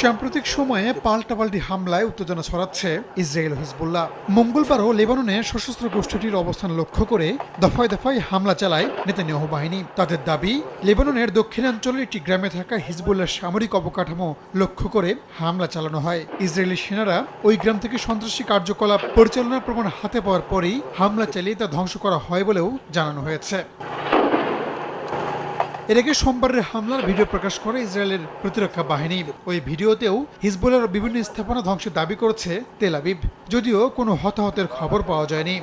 সাম্প্রতিক সময়ে পাল্টাপাল্টি হামলায় উত্তেজনা ছড়াচ্ছে ইসরায়েল ও হিজবুল্লাহ। মঙ্গলবারও লেবাননে সশস্ত্র গোষ্ঠীটির অবস্থান লক্ষ্য করে দফায় দফায় হামলা চালায় নেতানিয়াহু বাহিনী। তাদের দাবি, লেবাননের দক্ষিণাঞ্চলের একটি গ্রামে থাকা হিজবুল্লাহর সামরিক অবকাঠামো লক্ষ্য করে হামলা চালানো হয়। ইসরায়েলি সেনারা ওই গ্রাম থেকে সন্ত্রাসী কার্যকলাপ পরিচালনার প্রমাণ হাতে পাওয়ার পরেই হামলা চালিয়ে তা ধ্বংস করা হয় বলেও জানানো হয়েছে। এর আগে সোমবারের হামলার ভিডিও প্রকাশ করে ইসরায়েলের প্রতিরক্ষা বাহিনী। ওই ভিডিওতেও হিজবুল্লাহর বিভিন্ন স্থাপনা ধ্বংসের দাবি করেছে তেল আবিব, যদিও কোনো হতাহতের খবর পাওয়া যায়নি।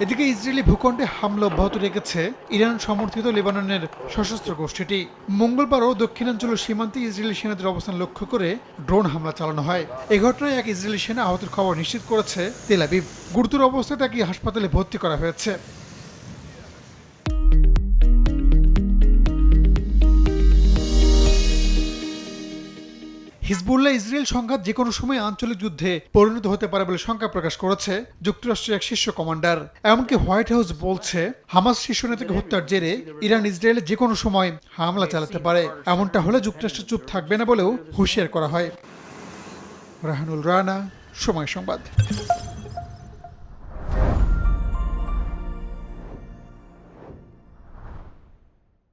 এদিকে ইসরায়েলি ভূখণ্ডে হামলা অব্যাহত রেখেছে ইরান সমর্থিত লেবাননের সশস্ত্র গোষ্ঠীটি। মঙ্গলবারও দক্ষিণাঞ্চল সীমান্তে ইসরায়েলি সেনাদের অবস্থান লক্ষ্য করে ড্রোন হামলা চালানো হয়। এ ঘটনায় এক ইসরায়েলি সেনা আহতের খবর নিশ্চিত করেছে তেল আবিব। গুরুতর অবস্থায় তাকে হাসপাতালে ভর্তি করা হয়েছে। হিজবুল্লাহ ইসরায়েল সংঘাত যে কোনো সময় আঞ্চলিক যুদ্ধে পরিণত হতে পারে বলে শঙ্কা প্রকাশ করেছে যুক্তরাষ্ট্রের এক শীর্ষ কমান্ডার। এমনকি হোয়াইট হাউস বলছে, হামাস শীর্ষ নেতাকে হত্যার জেরে ইরান ইসরায়েলে যে কোনো সময় হামলা চালাতে পারে। এমনটা হলে যুক্তরাষ্ট্র চুপ থাকবে না বলেও হুঁশিয়ার করা হয়। রাহানুল রানা, সময় সংবাদ।